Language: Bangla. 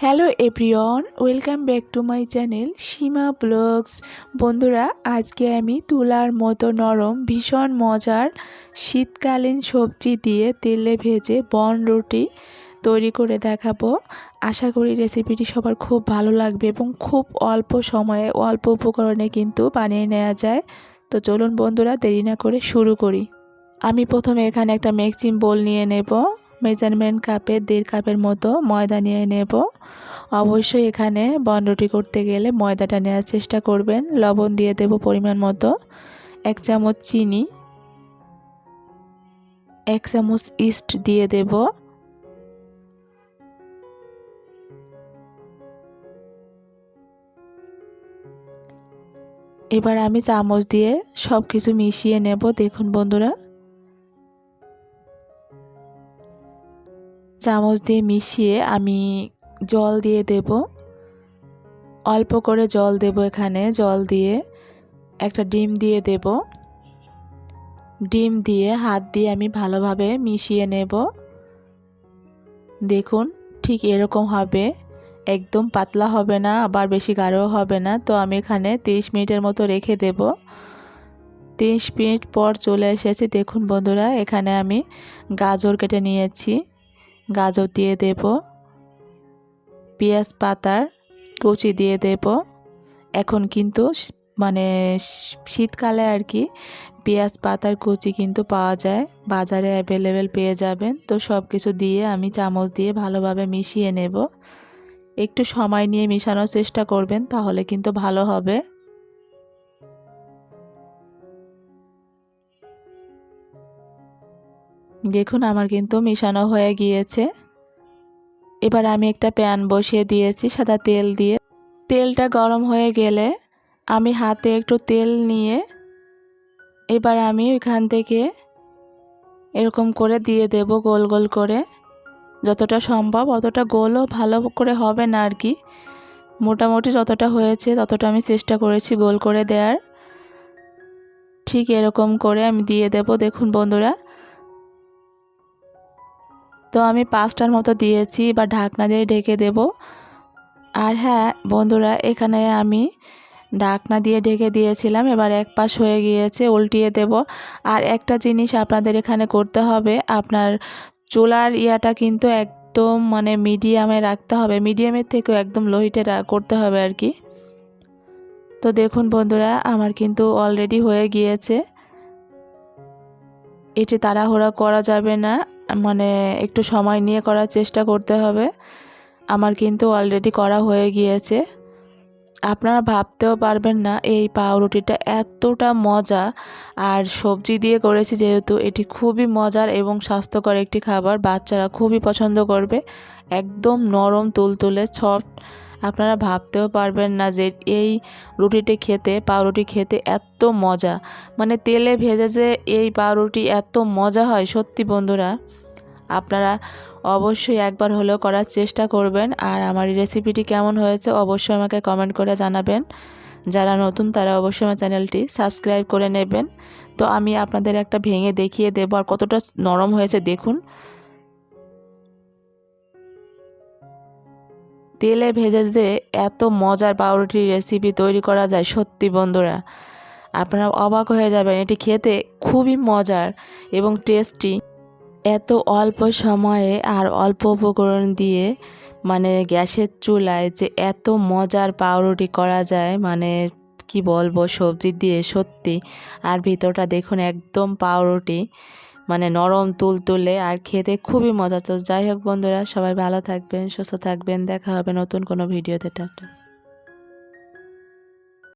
Hello everyone, welcome back to my channel Seema vlogs. বন্ধুরা, আজকে আমি তুলার মতো নরম ভীষণ মজার শীতকালীন সবজি দিয়ে তেলে ভেজে বনরুটি তৈরি করে দেখাবো। আশা করি রেসিপিটি সবার খুব ভালো লাগবে এবং খুব অল্প সময়ে অল্প উপকরণে কিন্তু বানিয়ে নেওয়া যায়। তো চলুন বন্ধুরা, দেরি না করে শুরু করি। আমি প্রথমে এখানে একটা মিক্সিং বোল নিয়ে নেব। মেজারমেন্ট কাপে 1.5 কাপের মতো ময়দা নিয়ে নেব। অবশ্যই এখানে বনরুটি করতে গেলে ময়দাটা নেওয়ার চেষ্টা করবেন। লবণ দিয়ে দেব পরিমাণ মতো, 1 চামচ চিনি, 1 চামচ ইস্ট দিয়ে দেব, এবার আমি চামচ দিয়ে সব কিছু মিশিয়ে নেব। দেখুন বন্ধুরা, চামচ দিয়ে মিশিয়ে আমি জল দিয়ে দেব। অল্প করে জল দেব। এখানে জল দিয়ে একটা ডিম দিয়ে দেব। ডিম দিয়ে হাত দিয়ে আমি ভালোভাবে মিশিয়ে নেব। দেখুন ঠিক এরকম হবে, একদম পাতলা হবে না, আবার বেশি গাঢ় হবে না। তো আমি এখানে 30 মিনিটের মতো রেখে দেব। 30 মিনিট পর চলে এসেছি। দেখুন বন্ধুরা, এখানে আমি গাজর কেটে নিয়েছি, গাজর দিয়ে দেব, পেঁয়াজ পাতার কুচি দিয়ে দেব। এখন কিন্তু মানে শীতকালে আর কি পেঁয়াজ পাতার কুচি কিন্তু পাওয়া যায়, বাজারে অ্যাভেলেবেল পেয়ে যাবেন। তো সব কিছু দিয়ে আমি চামচ দিয়ে ভালোভাবে মিশিয়ে নেব। একটু সময় নিয়ে মিশানোর চেষ্টা করবেন, তাহলে কিন্তু ভালো হবে। দেখুন আমার কিন্তু মিশানো হয়ে গিয়েছে। এবার আমি একটা প্যান বসিয়ে দিয়েছি সাদা তেল দিয়ে। তেলটা গরম হয়ে গেলে আমি হাতে একটু তেল নিয়ে এবার আমি এখান থেকে এরকম করে দিয়ে দেব গোল গোল করে। যতটা সম্ভব অতটা গোলও ভালো করে হবে না আর কি, মোটামুটি যতটা হয়েছে ততটা আমি চেষ্টা করেছি গোল করে দেওয়ার। ঠিক এরকম করে আমি দিয়ে দেব। দেখুন বন্ধুরা, তো আমি 5টার মতো দিয়েছি। এবার ঢাকনা দিয়ে ঢেকে দেব। আর হ্যাঁ বন্ধুরা, এখানে আমি ঢাকনা দিয়ে ঢেকে দিয়েছিলাম, এবার এক পাশ হয়ে গিয়েছে, উল্টিয়ে দেব। আর একটা জিনিস আপনাদের এখানে করতে হবে, আপনার চুলার ইয়াটা কিন্তু একদম মানে মিডিয়ামে রাখতে হবে, মিডিয়ামের থেকেও একদম লো হিটে করতে হবে আর কি। তো দেখুন বন্ধুরা, আমার কিন্তু অলরেডি হয়ে গিয়েছে। এটি তাড়াহুড়া করা যাবে না, মানে একটু সময় নিয়ে করার চেষ্টা করতে হবে। আমার কিন্তু অলরেডি করা হয়ে গিয়েছে। আপনারা ভাবতেও পারবেন না এই পাউরুটিটা এতটা মজা। আর সবজি দিয়ে করেছি যেহেতু, এটি খুবই মজার এবং স্বাস্থ্যকর একটি খাবার, বাচ্চারা খুবই পছন্দ করবে। একদম নরম তুলতুলে সফট। আপনারা ভাবতেও পারবেন না যে এই রুটিটি খেতে, পাউরুটি খেতে এত মজা, মানে তেলে ভেজে যে এই পাউরুটি এত মজা হয়, সত্যি বন্ধুরা আপনারা অবশ্যই একবার হলেও করার চেষ্টা করবেন। আর আমার এই রেসিপিটি কেমন হয়েছে অবশ্যই আমাকে কমেন্ট করে জানাবেন। যারা নতুন তারা অবশ্যই আমার চ্যানেলটি সাবস্ক্রাইব করে নেবেন। তো আমি আপনাদের একটা ভেঙে দেখিয়ে দেবো আর কতটা নরম হয়েছে দেখুন। তেলে ভেজে যে এত মজার পাউরুটির রেসিপি তৈরি করা যায়, সত্যি বন্ধুরা আপনারা অবাক হয়ে যাবেন। এটি খেতে খুবই মজার এবং টেস্টি। এত অল্প সময়ে আর অল্প উপকরণ দিয়ে মানে গ্যাসের চুলায় যে এত মজার পাউরুটি করা যায়, মানে কি বলবো সবজি দিয়ে, সত্যি। আর ভিতরটা দেখুন একদম পাউরুটি, মানে নরম তুলতুলে আর খেতে খুবই মজা। তো যাই হোক বন্ধুরা, সবাই ভালো থাকবেন, সুস্থ থাকবেন, দেখা হবে নতুন কোনো ভিডিওতে। টাটা।